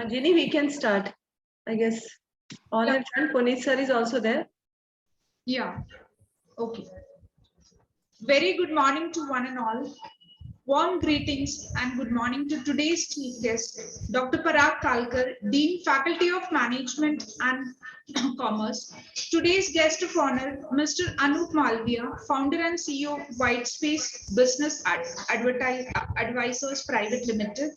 Ginny, we can start. I guess all have done. Puneet sir is also there. Yeah. Okay. Very good morning to one and all. Warm greetings and good morning to today's chief guest, Dr. Parag Kalkar, Dean, Faculty of Management and Commerce. Today's guest of honor, Mr. Anup Malviya, Founder and CEO, Whitespace Business Advisors Private Limited.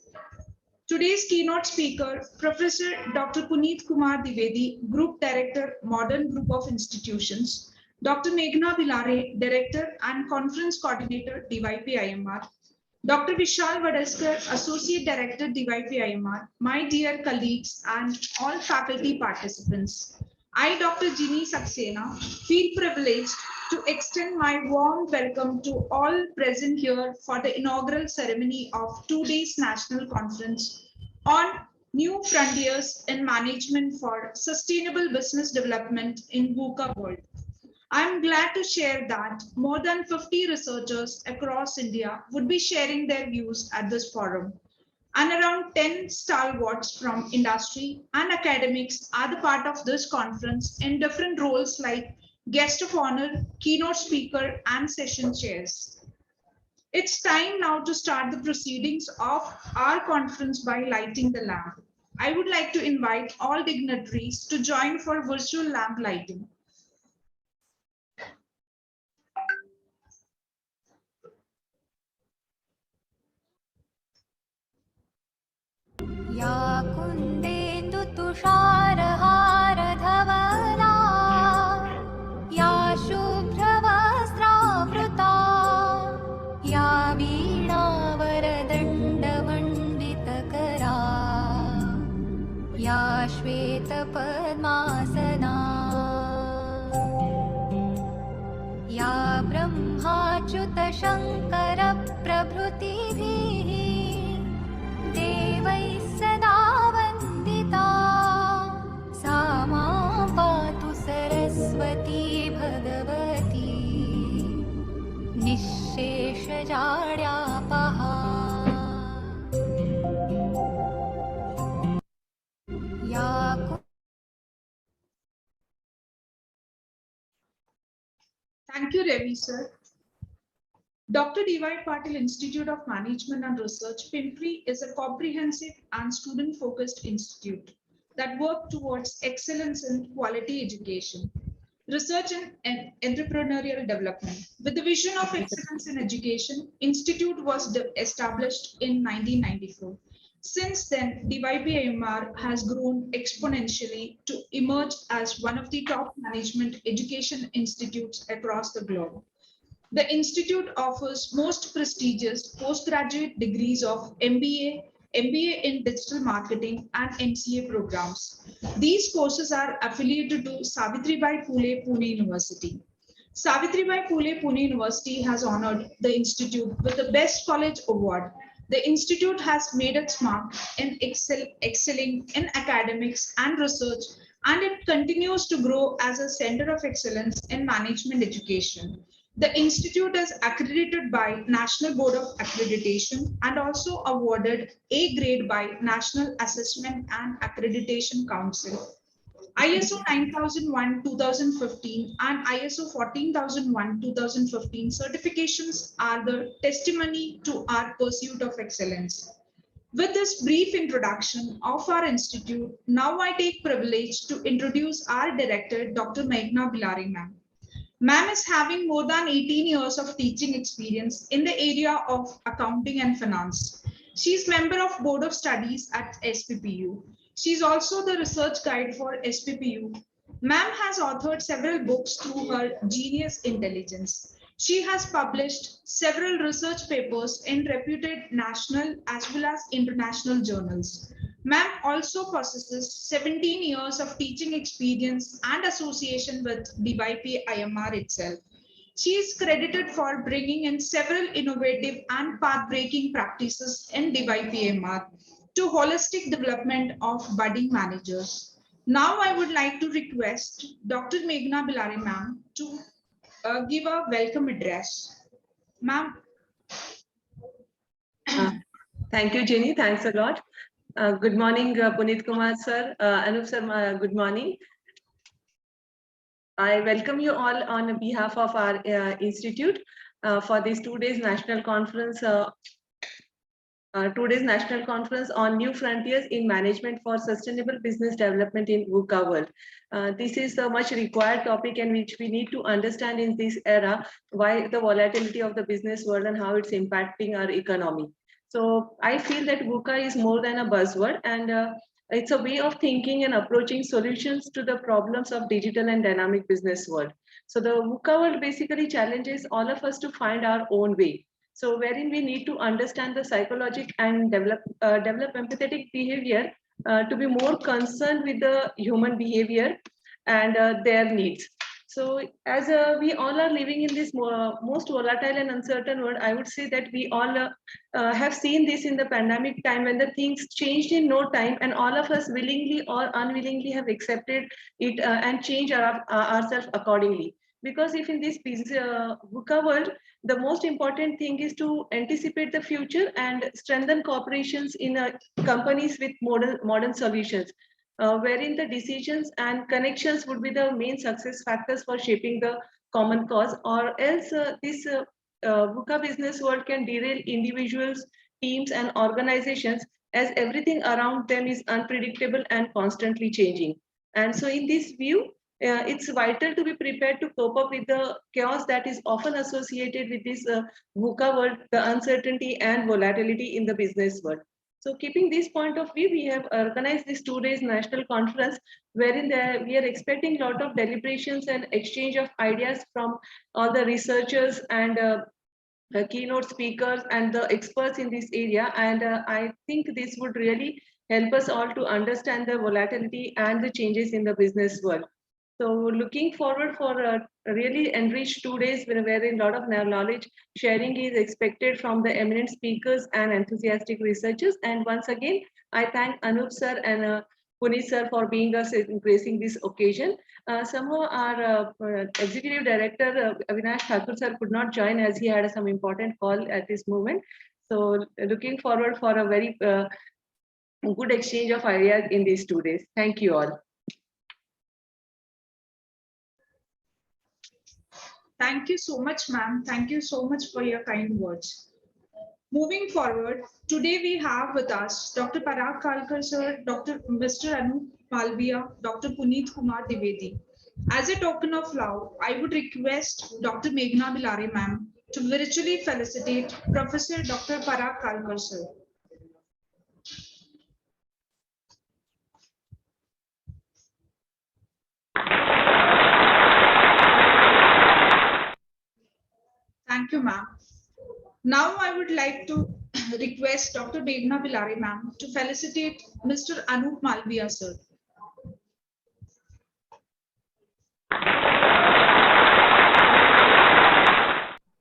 Today's keynote speaker, Professor Dr. Puneet Kumar Dwivedi, Group Director, Modern Group of Institutions, Dr. Meghna Bilare, Director and Conference Coordinator, DYP-IMR, Dr. Vishal Vadaskar, Associate Director, DYP-IMR, my dear colleagues and all faculty participants. I, Dr. Ginny Saxena, feel privileged to extend my warm welcome to all present here for the inaugural ceremony of 2 days National Conference on New Frontiers in Management for Sustainable Business Development in VUCA World. I'm glad to share that more than 50 researchers across India would be sharing their views at this forum. And around 10 stalwarts from industry and academics are the part of this conference in different roles like guest of honor, keynote speaker, and session chairs. It's time now to start the proceedings of our conference by lighting the lamp. I would like to invite all dignitaries to join for virtual lamp lighting. या कुन्देन्दु तुषारहारधवला या शुभ्रवस्त्रावृता या वीणावरदण्डमण्डितकरा या श्वेतपद्मासना या ब्रह्माच्युतशङ्करप्रभृतिभिः देवैः सदा वन्दिता सा मां पातु सरस्वती भगवती निःशेषजाड्यापहा या Thank you, Ravi sir. Dr. D.Y. Patil Institute of Management and Research, Pimpri, is a comprehensive and student-focused institute that works towards excellence in quality education, research and entrepreneurial development. With the vision of excellence in education, Institute was established in 1994. Since then, DYP-IMR has grown exponentially to emerge as one of the top management education institutes across the globe. The institute offers most prestigious postgraduate degrees of MBA, MBA in Digital Marketing, and MCA programs. These courses are affiliated to Savitribai Phule Pune University. Savitribai Phule Pune University has honored the institute with the Best College Award. The institute has made its mark in excelling in academics and research, and it continues to grow as a center of excellence in management education. The institute is accredited by National Board of Accreditation and also awarded A grade by National Assessment and Accreditation Council. ISO 9001-2015 and ISO 14001-2015 certifications are the testimony to our pursuit of excellence. With this brief introduction of our institute, now I take privilege to introduce our director, Dr. Meghna Bilare ma'am. Ma'am is having more than 18 years of teaching experience in the area of accounting and finance. She is member of Board of Studies at SPPU. She is also the research guide for SPPU. Ma'am has authored several books through her genius intelligence. She has published several research papers in reputed national as well as international journals. Ma'am also possesses 17 years of teaching experience and association with DYP-IMR itself. She is credited for bringing in several innovative and path-breaking practices in DYP-IMR to holistic development of budding managers. Now I would like to request Dr. Meghna Bilare ma'am to give a welcome address. Ma'am. Thank you, Jenny. Thanks a lot. Good morning, Puneet Kumar sir. Anup sir, good morning. I welcome you all on behalf of our institute for this 2 days national conference. 2 days national conference on new frontiers in management for sustainable business development in VUCA world. This is a much required topic and which we need to understand in this era, why the volatility of the business world and how it's impacting our economy. So I feel that VUCA is more than a buzzword, and it's a way of thinking and approaching solutions to the problems of digital and dynamic business world. So the VUCA world basically challenges all of us to find our own way. So wherein we need to understand the psychological and develop empathetic behavior to be more concerned with the human behavior and their needs. So as we all are living in this most volatile and uncertain world, I would say that we all have seen this in the pandemic time when the things changed in no time, and all of us willingly or unwillingly have accepted it and changed ourselves accordingly. Because if in this VUCA world, the most important thing is to anticipate the future and strengthen cooperations in companies with modern solutions, wherein the decisions and connections would be the main success factors for shaping the common cause, or else this VUCA business world can derail individuals, teams, and organizations, as everything around them is unpredictable and constantly changing. And so in this view, it's vital to be prepared to cope up with the chaos that is often associated with this VUCA world, the uncertainty and volatility in the business world. So keeping this point of view, we have organized this 2 days national conference wherein we are expecting a lot of deliberations and exchange of ideas from all the researchers and keynote speakers and the experts in this area. And I think this would really help us all to understand the volatility and the changes in the business world. So looking forward for a really enriched 2 days wherein a lot of knowledge sharing is expected from the eminent speakers and enthusiastic researchers. And once again, I thank Anup sir and Puneet sir for being us in gracing this occasion. Somehow our executive director Avinash Thakur sir could not join as he had some important call at this moment. So looking forward for a very good exchange of ideas in these 2 days. Thank you all. Thank you so much, ma'am. Thank you so much for your kind words. Moving forward, today we have with us Dr. Parag Kalkar sir, Mr. Anup Malviya, Dr. Puneet Kumar Dwivedi. As a token of love, I would request Dr. Meghna Bilare ma'am to virtually felicitate Professor Dr. Parag Kalkar sir. Thank you, ma'am. Now I would like to request Dr. Meghna Bilare ma'am to felicitate Mr. Anup Malviya sir.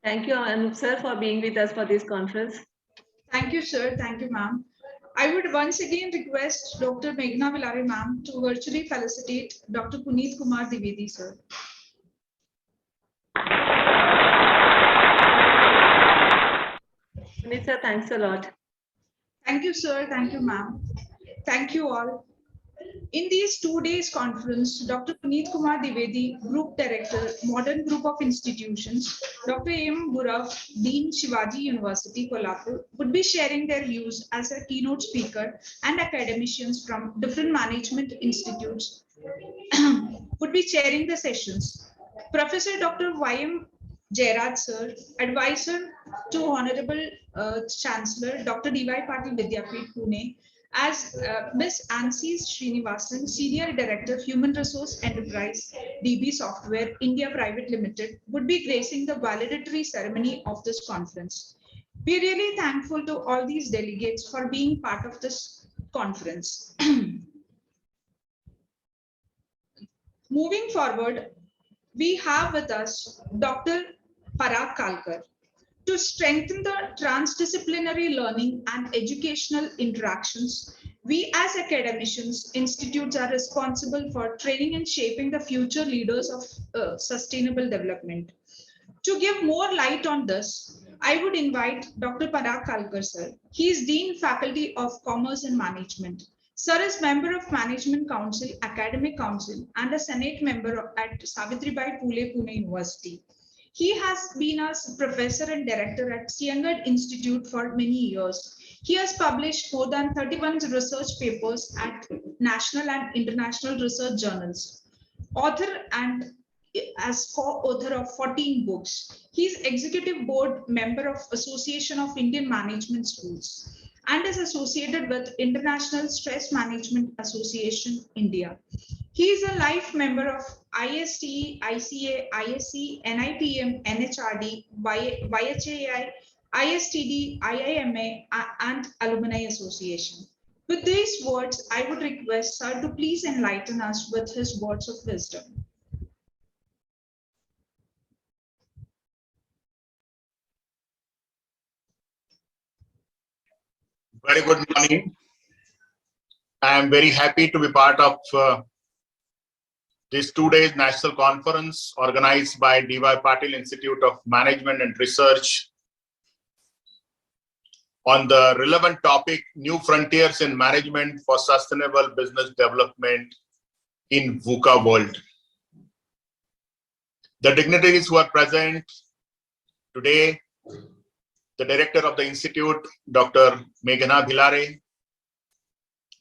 Thank you, Anup sir, for being with us for this conference. Thank you, sir. Thank you, ma'am. I would once again request Dr. Meghna Bilare ma'am to virtually felicitate Dr. Puneet Kumar Dwivedi sir. Puneet sir, thanks a lot. Thank you, sir. Thank you, ma'am. Thank you all. In these 2 days conference, Dr. Puneet Kumar Dwivedi, Group Director, Modern Group of Institutions, Dr. M. Burav, Dean Shivaji University, Kolhapur, would be sharing their views as a keynote speaker, and academicians from different management institutes would be chairing the sessions. Professor Dr. Y.M. Jairaj sir, advisor to Honorable Chancellor Dr. D.Y. Patil Vidyapeeth, Pune, as Ms. Ansis Srinivasan, Senior Director, Human Resource Enterprise, DB Software, India Private Limited, would be gracing the valedictory ceremony of this conference. We're really thankful to all these delegates for being part of this conference. Moving forward, we have with us Dr. Parag Kalkar. To strengthen the transdisciplinary learning and educational interactions, we as academicians, institutes are responsible for training and shaping the future leaders of sustainable development. To give more light on this, I would invite Dr. Parag Kalkar, sir. He is Dean Faculty of Commerce and Management. Sir is member of Management Council, Academic Council, and a Senate member at Savitribai Phule Pune University. He has been a professor and director at Siangad Institute for many years. He has published more than 31 research papers at national and international research journals. Author and as co-author of 14 books. He is executive board member of Association of Indian Management Schools and is associated with International Stress Management Association, India. He is a life member of ISTE, ICA, ISC, NIPM, NHRD, YHAI, ISTD, IIMA, and Alumni Association. With these words, I would request Sir to please enlighten us with his words of wisdom. Very good morning. I am very happy to be part of this 2 days national conference organized by D.Y. Patil Institute of Management and Research on the relevant topic, New Frontiers in Management for Sustainable Business Development in VUCA World. The dignitaries who are present today, the director of the institute, Dr. Meghna Bhilare,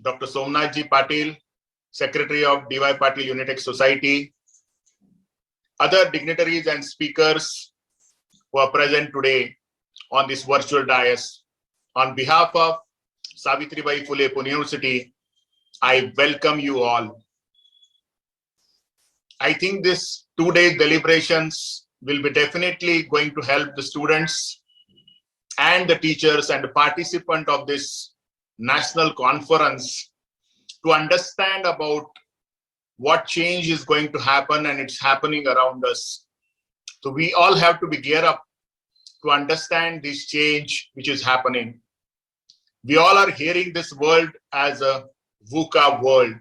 Dr. Somnathji Patil, secretary of D.Y. Patil Unitech Society, other dignitaries and speakers who are present today on this virtual dais. On behalf of Savitribai Phule Pune University, I welcome you all. I think this 2 day deliberations will be definitely going to help the students and the teachers and the participant of this national conference to understand about what change is going to happen, and it's happening around us. So we all have to be geared up to understand this change which is happening. We all are hearing this world as a VUCA world.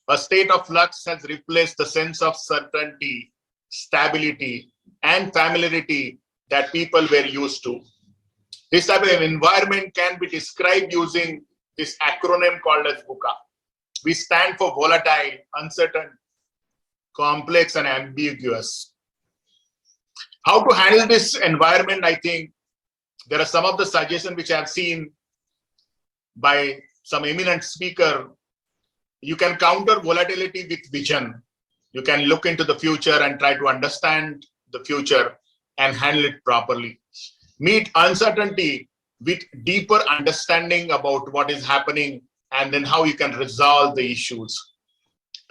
A state of flux has replaced the sense of certainty, stability, and familiarity that people were used to. This type of environment can be described using this acronym called as VUCA. We stand for volatile, uncertain, complex, and ambiguous. How to handle this environment, I think there are some of the suggestions which I have seen by some eminent speaker. You can counter volatility with vision. You can look into the future and try to understand the future and handle it properly. Meet uncertainty with deeper understanding about what is happening and then how you can resolve the issues.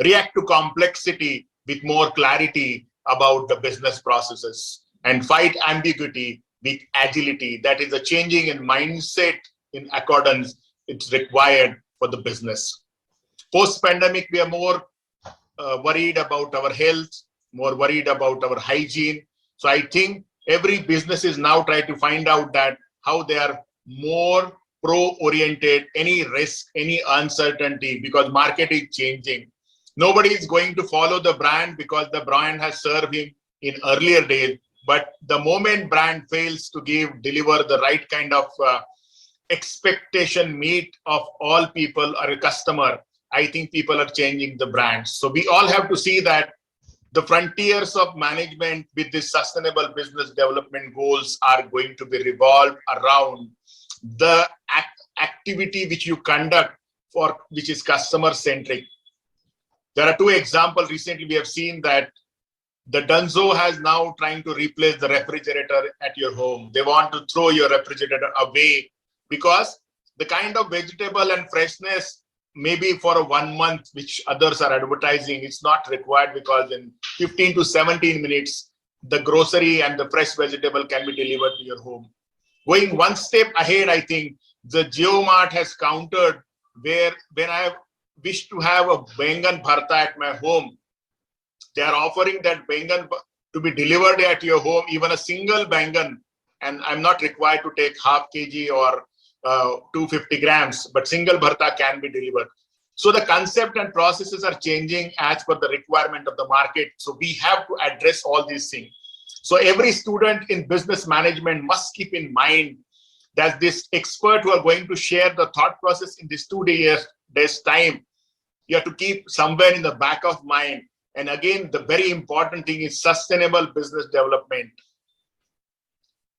React to complexity with more clarity about the business processes, and fight ambiguity with agility. That is a changing in mindset in accordance it's required for the business. Post-pandemic, we are more worried about our health, more worried about our hygiene. So I think every business is now trying to find out that how they are more pro-oriented, any risk, any uncertainty, because market is changing. Nobody is going to follow the brand because the brand has served him in earlier days. But the moment brand fails to deliver the right kind of expectation meet of all people or a customer, I think people are changing the brands. So we all have to see that the frontiers of management with the sustainable business development goals are going to be revolved around the activity which you conduct for which is customer centric. There are two examples. Recently, we have seen that the Dunzo has now trying to replace the refrigerator at your home. They want to throw your refrigerator away because the kind of vegetable and freshness maybe for a 1 month, which others are advertising, it's not required because in 15 to 17 minutes, the grocery and the fresh vegetable can be delivered to your home. Going one step ahead, I think the GeoMart has countered where when I wish to have a Bengan Bharta at my home, they are offering that Bengan to be delivered at your home, even a single Bengan, and I'm not required to take half kg or 250 grams, but single Bharta can be delivered. So the concept and processes are changing as per the requirement of the market. So we have to address all these things. So every student in business management must keep in mind that this expert who are going to share the thought process in this 2 days time, you have to keep somewhere in the back of mind. And again, the very important thing is sustainable business development.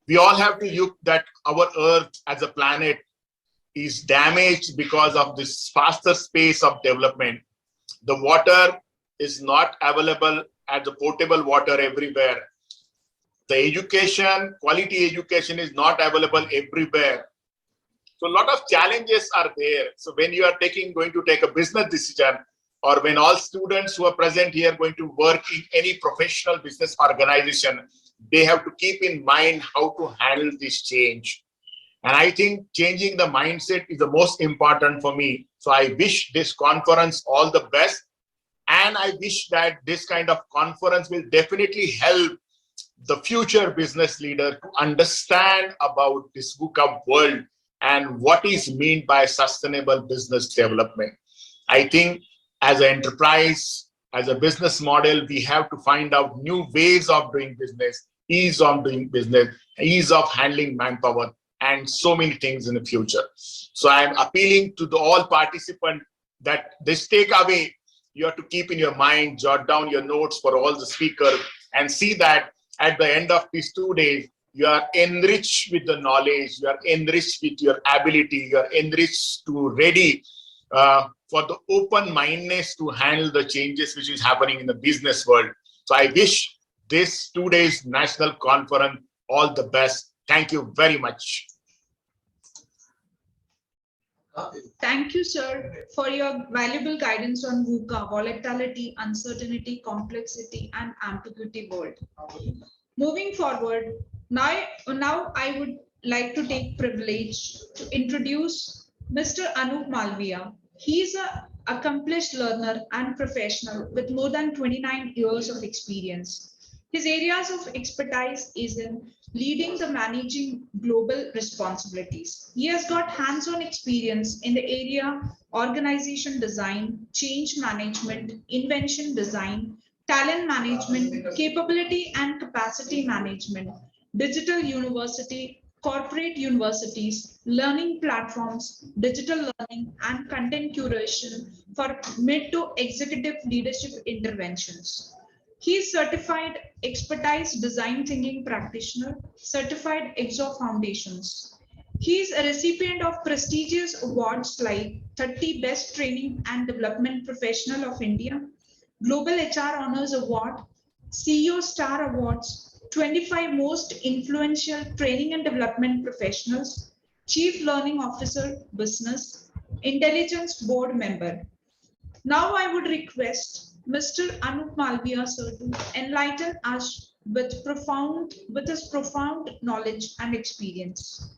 We all have to look that our Earth as a planet is damaged because of this faster pace of development. The water is not available as the potable water everywhere. The education, quality education is not available everywhere. So a lot of challenges are there. So when you are going to take a business decision, or when all students who are present here are going to work in any professional business organization, they have to keep in mind how to handle this change. And I think changing the mindset is the most important for me. So I wish this conference all the best. And I wish that this kind of conference will definitely help the future business leader to understand about this VUCA world and what is meant by sustainable business development. I think as an enterprise, as a business model, we have to find out new ways of doing business, ease of doing business, ease of handling manpower, and so many things in the future. So I'm appealing to all participants that this takeaway you have to keep in your mind, jot down your notes for all the speakers, and see that at the end of these 2 days, you are enriched with the knowledge, you are enriched with your ability, you are enriched to ready for the open-mindedness to handle the changes which is happening in the business world. So I wish this 2 days national conference all the best. Thank you very much. Thank you, sir, for your valuable guidance on VUCA, volatility, uncertainty, complexity, and ambiguity world. Moving forward, now I would like to take privilege to introduce Mr. Anup Malviya. He is an accomplished learner and professional with more than 29 years of experience. His areas of expertise is in leading the managing global responsibilities. He has got hands-on experience in the area organization design, change management, invention design, talent management, capability and capacity management, digital university, corporate universities, learning platforms, digital learning, and content curation for mid to executive leadership interventions. He is certified expertise design thinking practitioner, certified EXO foundations. He is a recipient of prestigious awards like 30 Best Training and Development Professional of India, Global HR Honors Award, CEO Star Awards, 25 Most Influential Training and Development Professionals, Chief Learning Officer, Business, Intelligence Board Member. Now I would request Mr. Anup Malviya sir to enlighten us with his profound knowledge and experience.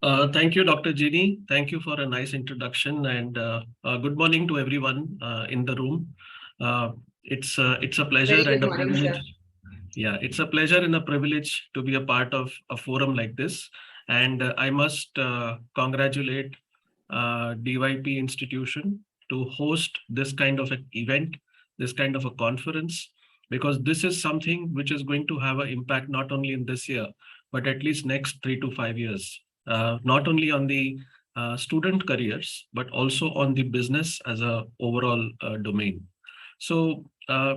Thank you, Dr. Ginny. Thank you for a nice introduction, and good morning to everyone in the room. It's a pleasure and a privilege. Yeah, it's a pleasure and a privilege to be a part of a forum like this. And I must congratulate DYP institution to host this kind of an event, this kind of a conference, because this is something which is going to have an impact not only in this year, but at least next 3 to 5 years, not only on the student careers, but also on the business as a overall domain. So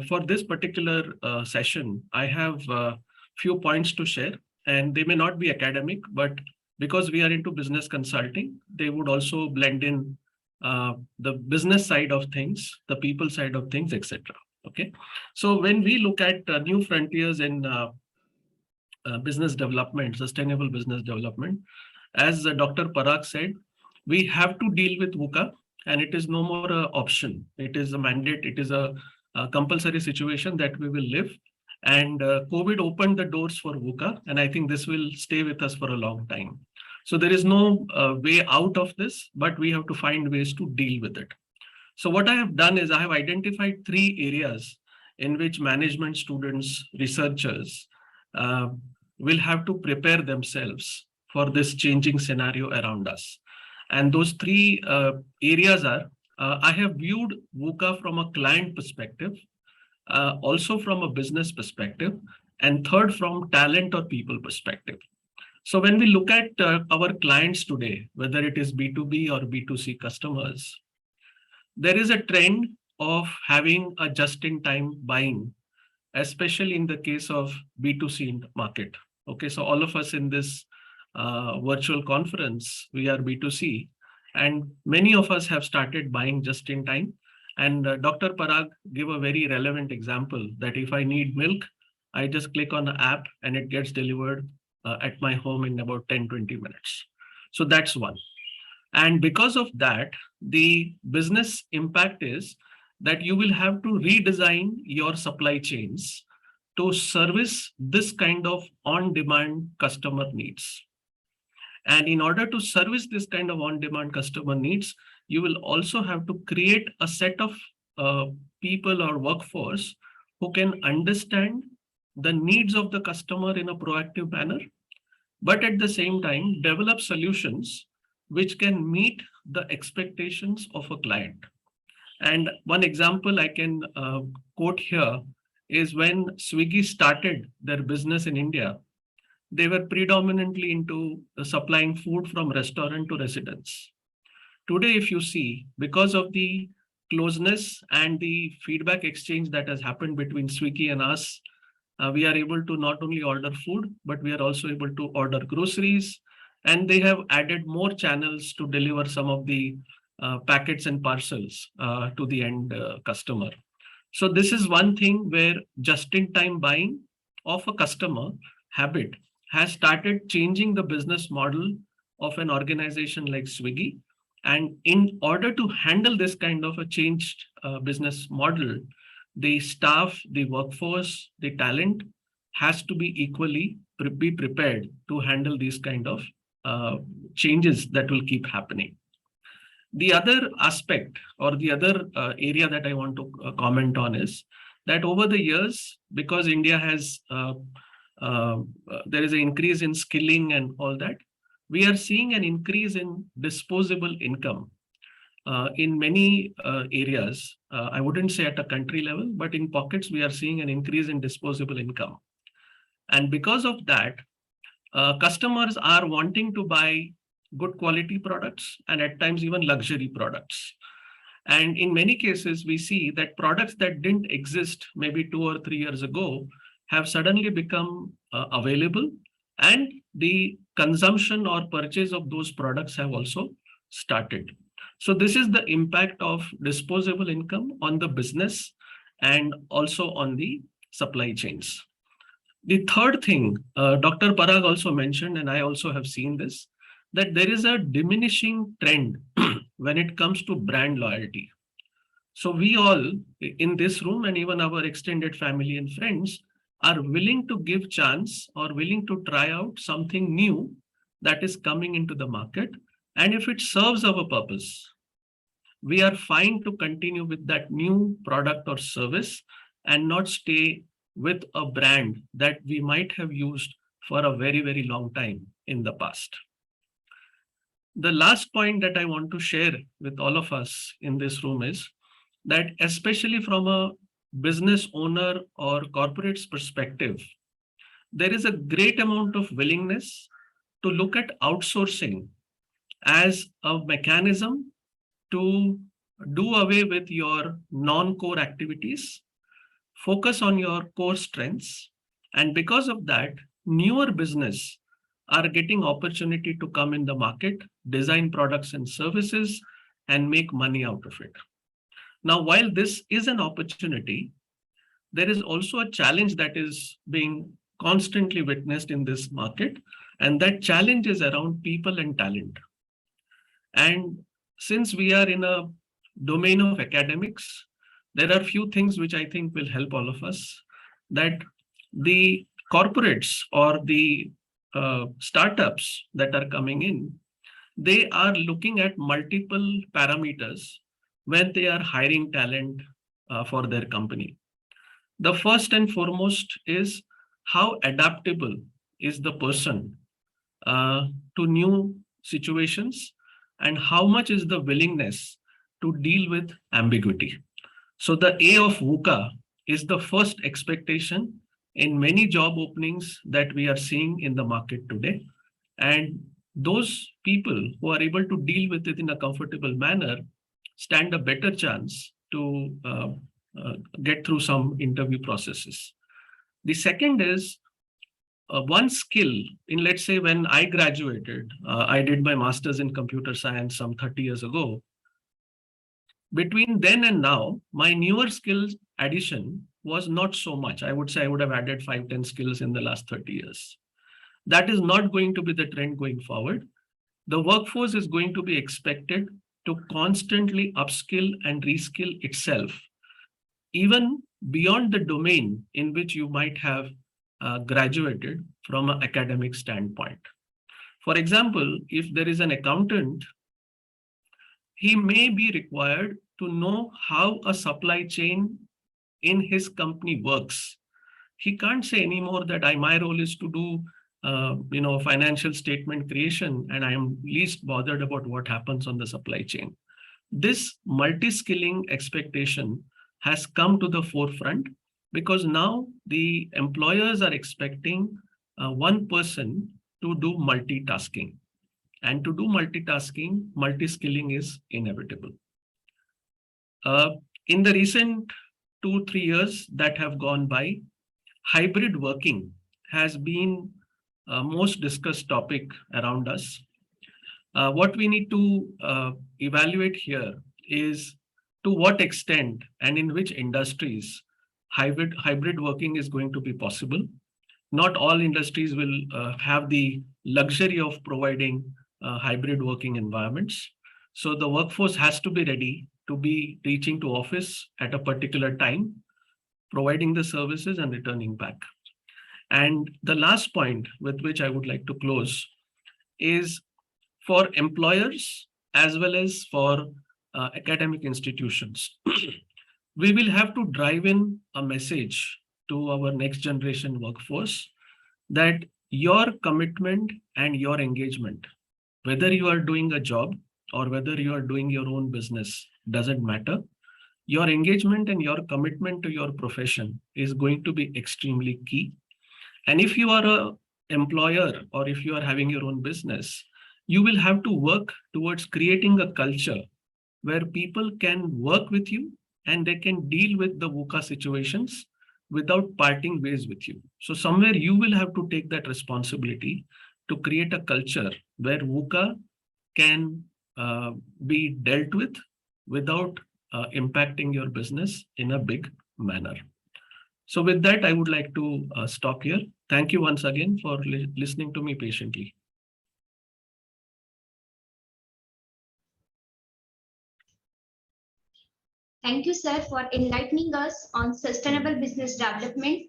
for this particular session, I have a few points to share, and they may not be academic, but because we are into business consulting, they would also blend in the business side of things, the people side of things, etc. Okay, so when we look at new frontiers in business development, sustainable business development, as Dr. Parag said, we have to deal with VUCA, and it is no more an option. It is a mandate. It is a compulsory situation that we will live. And COVID opened the doors for VUCA, and I think this will stay with us for a long time. So there is no way out of this, but we have to find ways to deal with it. So what I have done is I have identified 3 areas in which management students, researchers will have to prepare themselves for this changing scenario around us. And those 3 areas are, I have viewed VUCA from a client perspective. also from a business perspective, and third from talent or people perspective. So when we look at our clients today, whether it is B2B or B2C customers, there is a trend of having a just-in-time buying, especially in the case of B2C market. Okay, so all of us in this virtual conference, we are B2C, and many of us have started buying just in time. And Dr. Parag gave a very relevant example that if I need milk, I just click on the app and it gets delivered at my home in about 10-20 minutes. So that's one. And because of that, the business impact is that you will have to redesign your supply chains to service this kind of on-demand customer needs. And in order to service this kind of on-demand customer needs, you will also have to create a set of people or workforce who can understand the needs of the customer in a proactive manner, but at the same time, develop solutions which can meet the expectations of a client. And one example I can quote here is when Swiggy started their business in India, they were predominantly into supplying food from restaurant to residents. Today, if you see, because of the closeness and the feedback exchange that has happened between Swiggy and us, we are able to not only order food, but we are also able to order groceries. And they have added more channels to deliver some of the packets and parcels to the end customer. So this is one thing where just-in-time buying of a customer habit has started changing the business model of an organization like Swiggy. And in order to handle this kind of a changed business model, the staff, the workforce, the talent has to be equally be prepared to handle these kind of changes that will keep happening. The other aspect or the other area that I want to comment on is that over the years, because India has, there is an increase in skilling and all that, we are seeing an increase in disposable income in many areas. I wouldn't say at a country level, but in pockets, we are seeing an increase in disposable income. And because of that, customers are wanting to buy good quality products and at times even luxury products. And in many cases, we see that products that didn't exist maybe 2 or 3 years ago have suddenly become available, and the consumption or purchase of those products have also started. So this is the impact of disposable income on the business and also on the supply chains. The third thing, Dr. Parag also mentioned, and I also have seen this, that there is a diminishing trend when it comes to brand loyalty. So we all in this room and even our extended family and friends are willing to give chance or willing to try out something new that is coming into the market. And if it serves our purpose, we are fine to continue with that new product or service and not stay with a brand that we might have used for a very, very long time in the past. The last point that I want to share with all of us in this room is that especially from a business owner or corporate's perspective, there is a great amount of willingness to look at outsourcing as a mechanism to do away with your non-core activities, focus on your core strengths. And because of that, newer business are getting opportunity to come in the market, design products and services, and make money out of it. Now, while this is an opportunity, there is also a challenge that is being constantly witnessed in this market, and that challenge is around people and talent. And since we are in a domain of academics, there are a few things which I think will help all of us, that the corporates or the startups that are coming in, they are looking at multiple parameters when they are hiring talent for their company. The first and foremost is how adaptable is the person to new situations, and how much is the willingness to deal with ambiguity. So the A of VUCA is the first expectation in many job openings that we are seeing in the market today. And those people who are able to deal with it in a comfortable manner stand a better chance to get through some interview processes. The second is one skill in, let's say, when I graduated, I did my master's in computer science some 30 years ago. Between then and now, my newer skills addition was not so much. I would say I would have added 5-10 skills in the last 30 years. That is not going to be the trend going forward. The workforce is going to be expected to constantly upskill and reskill itself, even beyond the domain in which you might have graduated from an academic standpoint. For example, if there is an accountant, he may be required to know how a supply chain in his company works. He can't say anymore that my role is to do financial statement creation, and I am least bothered about what happens on the supply chain. This multi-skilling expectation has come to the forefront because now the employers are expecting one person to do multitasking. And to do multitasking, multi-skilling is inevitable. In the recent 2-3 years that have gone by, hybrid working has been most discussed topic around us. What we need to evaluate here is to what extent and in which industries hybrid working is going to be possible. Not all industries will have the luxury of providing hybrid working environments. So the workforce has to be ready to be reaching to office at a particular time, providing the services and returning back. And the last point with which I would like to close is for employers as well as for academic institutions. We will have to drive in a message to our next generation workforce that your commitment and your engagement, whether you are doing a job or whether you are doing your own business, doesn't matter. Your engagement and your commitment to your profession is going to be extremely key. And if you are an employer or if you are having your own business, you will have to work towards creating a culture where people can work with you and they can deal with the VUCA situations without parting ways with you. So somewhere you will have to take that responsibility to create a culture where VUCA can be dealt with without impacting your business in a big manner. So with that, I would like to stop here. Thank you once again for listening to me patiently. Thank you, sir, for enlightening us on sustainable business development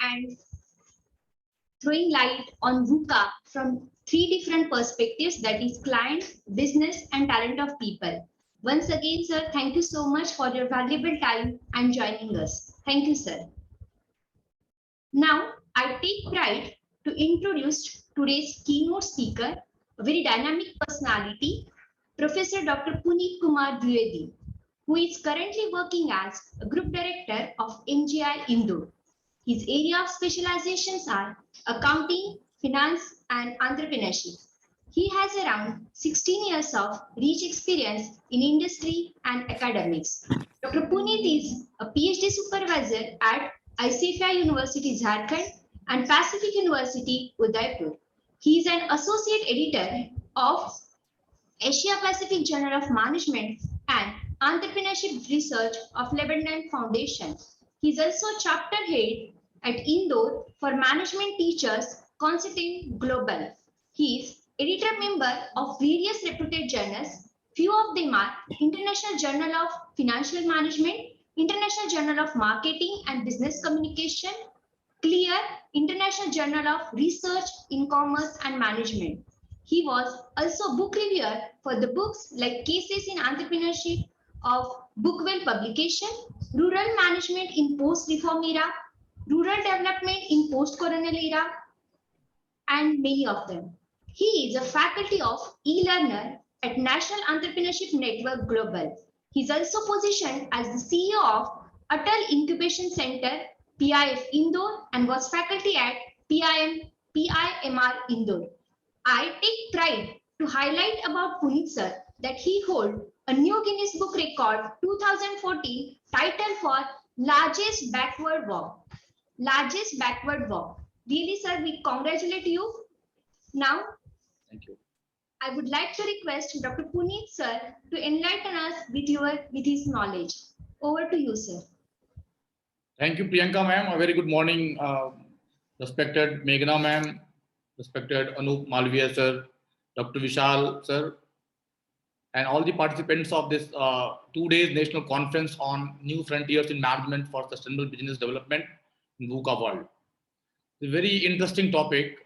and throwing light on VUCA from 3 different perspectives, that is client, business, and talent of people. Once again, sir, thank you so much for your valuable time and joining us. Thank you, sir. Now, I take pride to introduce today's keynote speaker, a very dynamic personality, Professor Dr. Puneet Kumar Dwivedi, who is currently working as a Group Director of MGI Indore. His area of specializations are accounting, finance, and entrepreneurship. He has around 16 years of rich experience in industry and academics. Dr. Puneet is a PhD supervisor at ICFI University, Jharkhand, and Pacific University, Udaipur. He is an associate editor of Asia Pacific Journal of Management and Entrepreneurship Research of Lebanon Foundation. He is also chapter head at Indore for Management Teachers Consulting Global. He is editor member of various reputed journals. Few of them are International Journal of Financial Management, International Journal of Marketing and Business Communication, CLEAR, International Journal of Research in Commerce and Management. He was also book reviewer for the books like Cases in Entrepreneurship of Bookwell Publication, Rural Management in Post-Reform Era, Rural Development in Post-Colonial Era, and many of them. He is a faculty of e-learner at National Entrepreneurship Network Global. He's also positioned as the CEO of Atal Incubation Center, PIF Indore, and was faculty at PIMR Indore. I take pride to highlight about Puneet sir that he holds a new Guinness Book Record 2014 title for largest backward walk. Largest backward walk. Really, sir, we congratulate you. Now, Thank you. I would like to request Dr. Puneet sir to enlighten us with his knowledge. Over to you, sir. Thank you, Priyanka ma'am. A very good morning, respected Meghna ma'am, respected Anup Malviya sir, Dr. Vishal sir, and all the participants of this 2 days national conference on new frontiers in management for sustainable business development in VUCA world. It's a very interesting topic.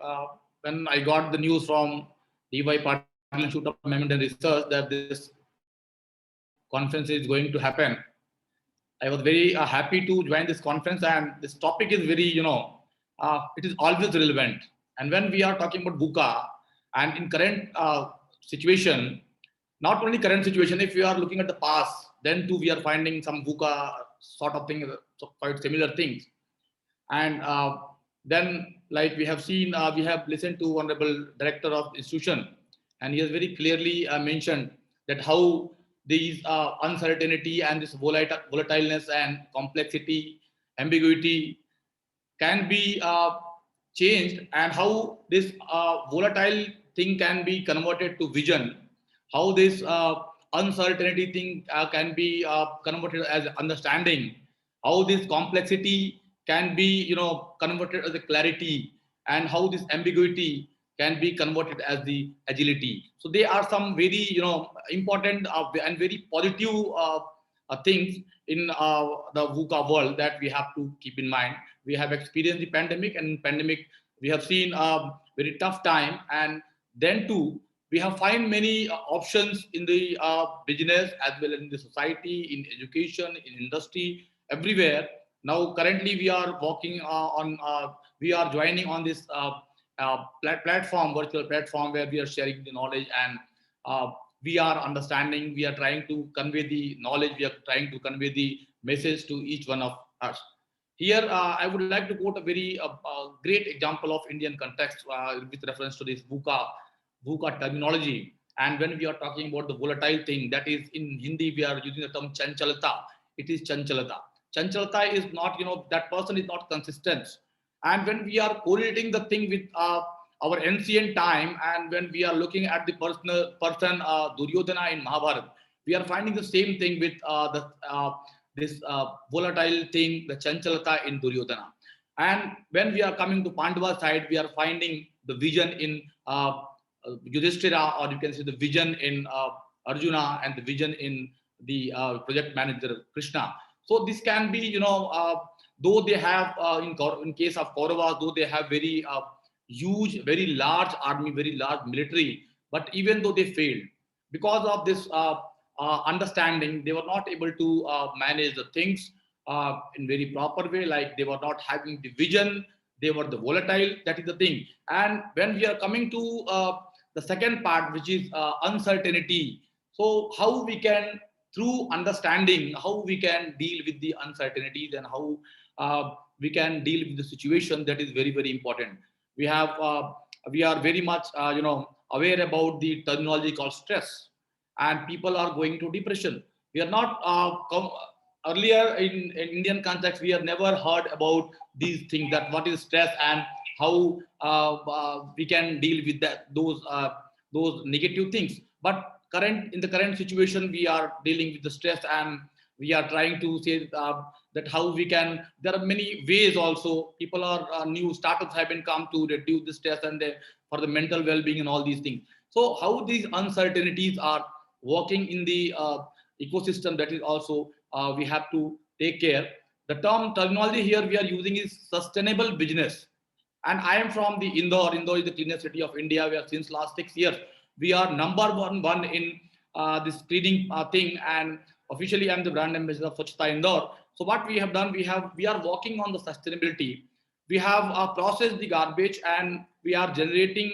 When I got the news from DY Patil Institute of Management and Research that this conference is going to happen, I was very happy to join this conference, and this topic is very, it is always relevant. And when we are talking about VUCA and in current situation, not only current situation, if we are looking at the past, then too we are finding some VUCA sort of thing, quite similar things. And then, like we have seen, we have listened to Honorable Director of the institution, and he has very clearly mentioned that how these uncertainty and this volatileness and complexity, ambiguity can be changed, and how this volatile thing can be converted to vision, how this uncertainty thing can be converted as understanding, how this complexity can be converted as a clarity, and how this ambiguity can be converted as the agility. So they are some very important and very positive things in the VUCA world that we have to keep in mind. We have experienced the pandemic, and in pandemic we have seen a very tough time, and then too we have find many options in the business as well as in the society, in education, in industry, everywhere. Now currently we are working we are joining on this platform, virtual platform, where we are sharing the knowledge, and we are understanding, we are trying to convey the knowledge, we are trying to convey the message to each one of us. Here, I would like to quote a very great example of Indian context with reference to this VUCA terminology. And when we are talking about the volatile thing, that is in Hindi, we are using the term chanchalata. It is chanchalata. Chanchalata is not, that person is not consistent. And when we are correlating the thing with our ancient time, and when we are looking at the person Duryodhana in Mahabharata, we are finding the same thing with this volatile thing, the chanchalata in Duryodhana. And when we are coming to Pandava side, we are finding the vision in Yudhishthira, or you can say the vision in Arjuna, and the vision in the project manager Krishna. So this can be, though they have, in case of Kauravas, though they have very huge, very large army, very large military, but even though they failed, because of this understanding, they were not able to manage the things in very proper way, like they were not having the vision, they were the volatile, that is the thing. And when we are coming to the second part, which is uncertainty, so how we can, through understanding, how we can deal with the uncertainties, and how we can deal with the situation, that is very, very important. We are very much aware about the terminology called stress, and people are going to depression. We are not earlier in Indian context, we have never heard about these things, that what is stress and how we can deal with those negative things. But in the current situation, we are dealing with the stress, and we are trying to say that how we can. There are many ways also. People are new startups have been come to reduce the stress and for the mental well-being and all these things. So how these uncertainties are working in the ecosystem, that is also we have to take care. The terminology here we are using is sustainable business. And I am from the Indore. Indore is the cleanest city of India, where since last 6 years, we are number one in this cleaning thing. And officially, I'm the brand ambassador of Swachhata Indore. So what we have done, we are working on the sustainability. We have processed the garbage, and we are generating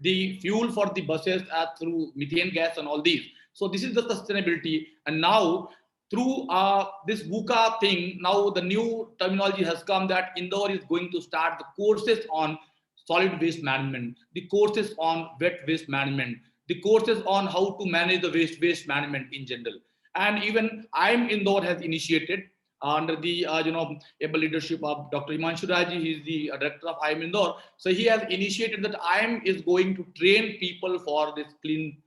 the fuel for the buses through methane gas and all these. So this is the sustainability. And now through this VUCA thing, now the new terminology has come that Indore is going to start the courses on solid waste management, the courses on wet waste management, the courses on how to manage the waste management in general. And even IIM Indore has initiated under the able leadership of Dr. Himanshu Raji. He is the director of IIM Indore. So he has initiated that IIM is going to train people for this clean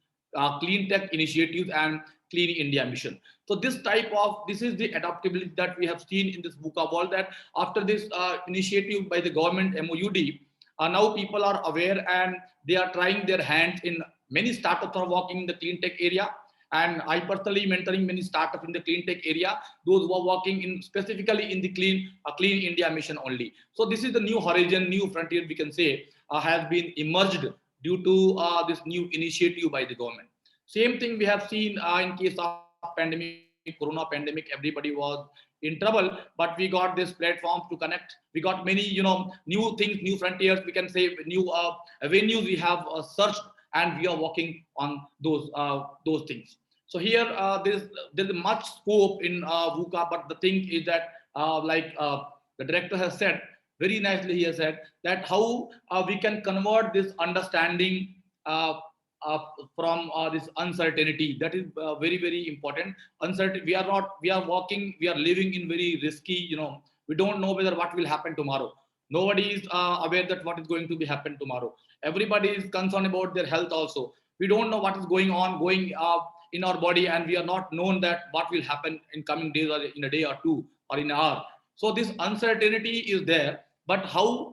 tech initiatives and Clean India mission. So this is the adaptability that we have seen in this VUCA world, that after this initiative by the government MOUD, now people are aware and they are trying their hands in many startups are working in the clean tech area. And I personally mentoring many startups in the clean tech area, those who are working in specifically in the clean India mission only. So this is the new horizon, new frontier, we can say, has been emerged due to this new initiative by the government. Same thing we have seen in case of pandemic, corona pandemic, everybody was in trouble, but we got this platform to connect. We got many, new things, new frontiers, we can say, new avenues we have searched, and we are working on those things. So here, there's much scope in VUCA, but the thing is that, the director has said, very nicely he has said, that how we can convert this understanding from this uncertainty. That is very, very important. Uncertain. We are living in very risky, we don't know whether what will happen tomorrow. Nobody is aware that what is going to be happen tomorrow. Everybody is concerned about their health also. We don't know what is going in our body, and we are not known that what will happen in coming days or in a day or two or in an hour. So this uncertainty is there, but how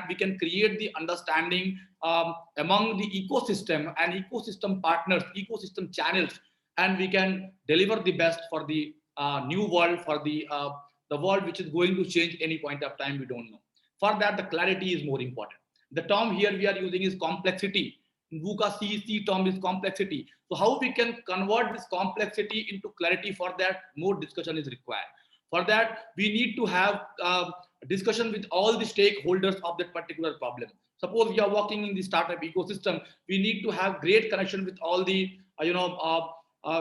we can create the understanding among the ecosystem and ecosystem partners, ecosystem channels, and we can deliver the best for the new world, for the world which is going to change any point of time, we don't know. For that, the clarity is more important. The term here we are using is complexity. In VUCA, C term is complexity. So how we can convert this complexity into clarity, for that more discussion is required. For that, we need to have discussion with all the stakeholders of that particular problem. Suppose we are working in the startup ecosystem, we need to have great connection with all the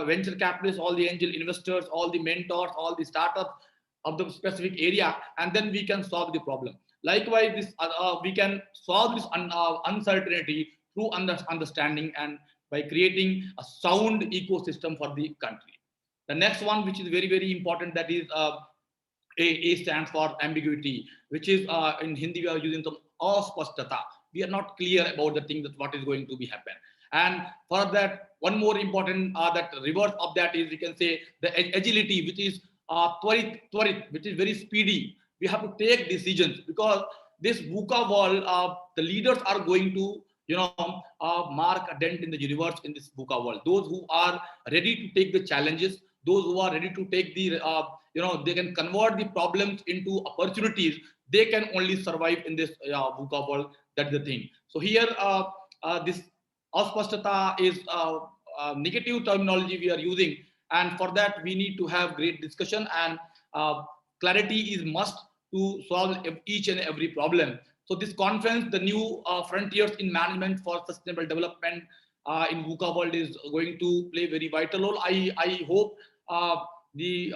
venture capitalists, all the angel investors, all the mentors, all the startups of the specific area, and then we can solve the problem. Likewise, this we can solve this uncertainty through understanding and by creating a sound ecosystem for the country. The next one, which is very, very important, that is A stands for ambiguity, which is in Hindi we are using the aspashtata. We are not clear about the thing that what is going to be happen. And for that, one more important that reverse of that is, we can say, the agility, which is twarit, which is very speedy. We have to take decisions, because this VUCA world, the leaders are going to mark a dent in the universe in this VUCA world. Those who are ready to take the challenges, those who are ready to take the they can convert the problems into opportunities, they can only survive in this VUCA world. That's the thing. So here this aspashtata is negative terminology we are using, and for that we need to have great discussion, and clarity is must to solve each and every problem. So this conference, the new frontiers in management for sustainable development in VUCA world, is going to play very vital role. I hope the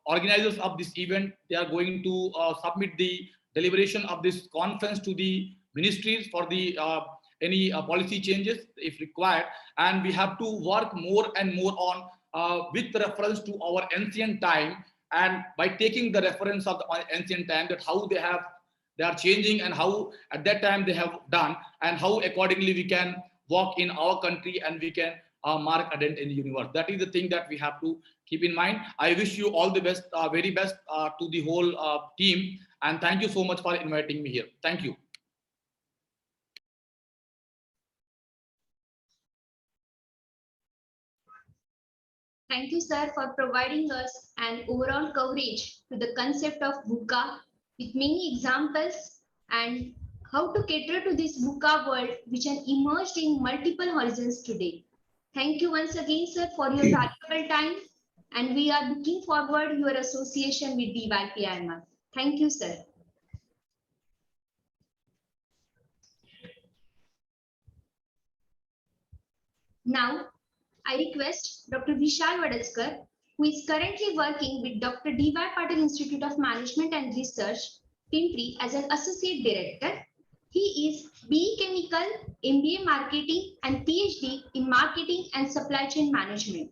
organizers of this event, they are going to submit the deliberation of this conference to the ministries for the any policy changes if required, and we have to work more and more on with reference to our ancient time, and by taking the reference of the ancient time, that how they are changing and how at that time they have done, and how accordingly we can walk in our country and we can mark a dent in the universe. That is the thing that we have to keep in mind. I wish you all the best, very best to the whole team, and thank you so much for inviting me here. Thank you. Thank you, sir, for providing us an overall coverage to the concept of VUCA with many examples and how to cater to this VUCA world which has emerged in multiple horizons today. Thank you once again, sir, for your valuable time, and we are looking forward your association with VYPIMF. Thank you, sir. Now, I request Dr. Vishal Vadadkar, who is currently working with Dr. D.Y. Patil Institute of Management and Research, Pimpri, as an Associate Director. He is BE Chemical, MBA Marketing, and PhD in Marketing and Supply Chain Management.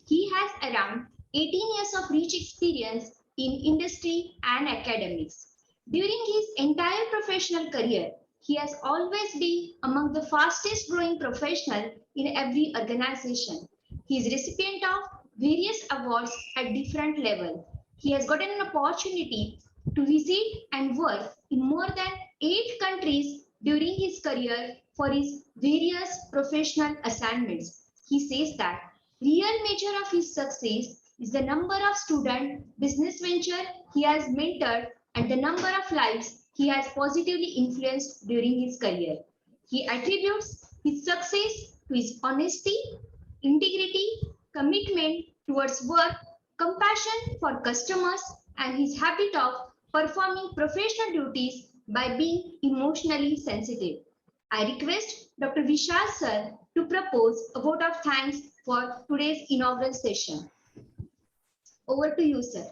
He has around 18 years of rich experience in industry and academics. During his entire professional career, he has always been among the fastest growing professional in every organization. He is recipient of various awards at different levels. He has gotten an opportunity to visit and work in more than 8 countries during his career for his various professional assignments. He says that real measure of his success is the number of student business venture he has mentored and the number of lives he has positively influenced during his career. He attributes his success to his honesty, integrity, commitment towards work, compassion for customers, and his habit of performing professional duties by being emotionally sensitive. I request Dr. Vishal sir to propose a vote of thanks for today's inaugural session. Over to you, sir.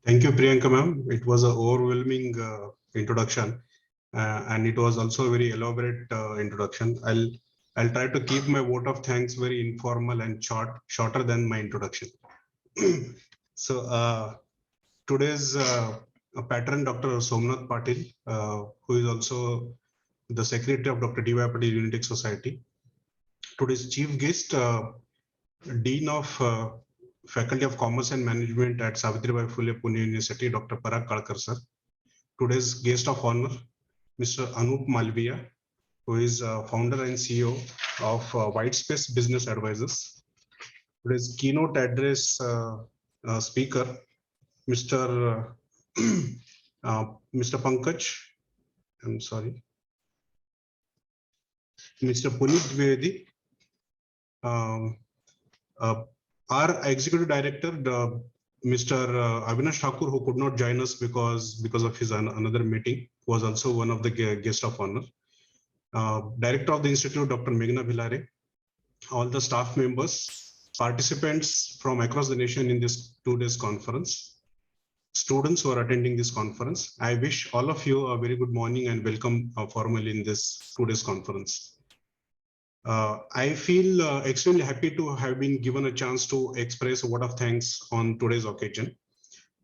Thank you, Priyanka ma'am. It was an overwhelming introduction, and it was also a very elaborate introduction. I'll try to keep my vote of thanks very informal and shorter than my introduction. So today's patron, Dr. Somnath Patil, who is also the secretary of Dr. D.Y. Patil Unitech Society. Today's chief guest, Dean of Faculty of Commerce and Management at Savitribai Phule Pune University, Dr. Parag Kalkar sir. Today's guest of honor, Mr. Anup Malviya, who is founder and CEO of Whitespace Business Advisors. Today's keynote address speaker, Mr. Mr. Pankaj, I'm sorry, Mr. Puneet Dwivedi, our executive director, Mr. Avinash Thakur, who could not join us because of his another meeting, was also one of the guests of honor. Director of the Institute, Dr. Meghna Bhilare, all the staff members, participants from across the nation in this 2 days conference, students who are attending this conference. I wish all of you a very good morning and welcome formally in this 2 days conference. I feel extremely happy to have been given a chance to express a word of thanks on today's occasion.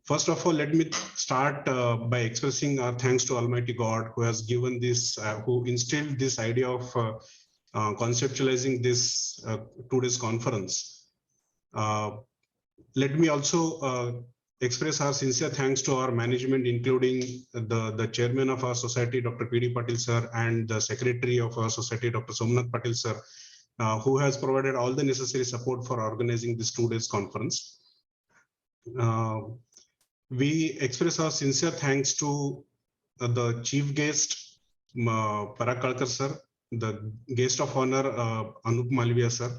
First of all, let me start by expressing our thanks to Almighty God, who has given this, who instilled this idea of conceptualizing this 2 days conference. Let me also express our sincere thanks to our management, including the chairman of our society, Dr. P.D. Patil sir, and the secretary of our society, Dr. Somnath Patil sir, who has provided all the necessary support for organizing this 2 days conference. We express our sincere thanks to the chief guest, Parag Kalkar sir, the guest of honor, Anup Malviya sir,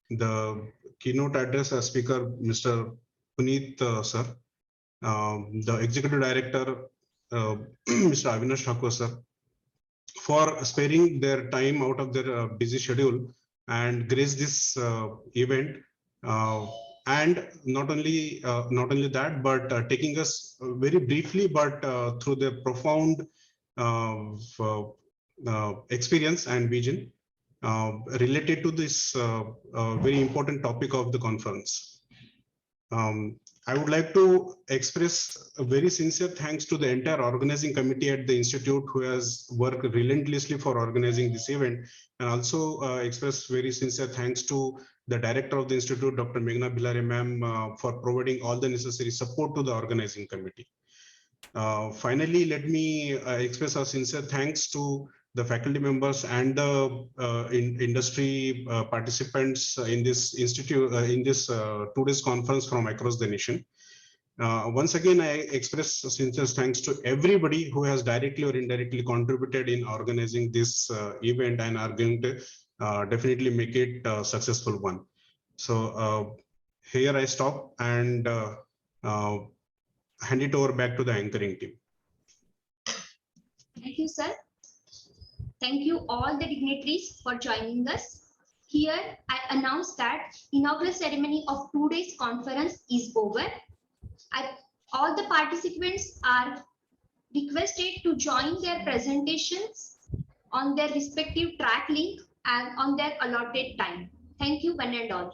the keynote address speaker, Mr. Puneet sir, the executive director, Mr. Avinash Thakur sir, for sparing their time out of their busy schedule and grace this event. And not only that, but taking us very briefly, but through their profound experience and vision related to this very important topic of the conference. I would like to express a very sincere thanks to the entire organizing committee at the Institute, who has worked relentlessly for organizing this event, and also express very sincere thanks to the director of the Institute, Dr. Meghna Bhilare ma'am, for providing all the necessary support to the organizing committee. Finally, let me express our sincere thanks to the faculty members and the industry participants in this institute, in this 2 days conference from across the nation. Once again, I express sincere thanks to everybody who has directly or indirectly contributed in organizing this event and are going to definitely make it a successful one. So here I stop and hand it over back to the anchoring team. Thank you, sir. Thank you all the dignitaries for joining us. Here, I announce that inaugural ceremony of today's conference is over. All the participants are requested to join their presentations on their respective track link and on their allotted time. Thank you, one and all.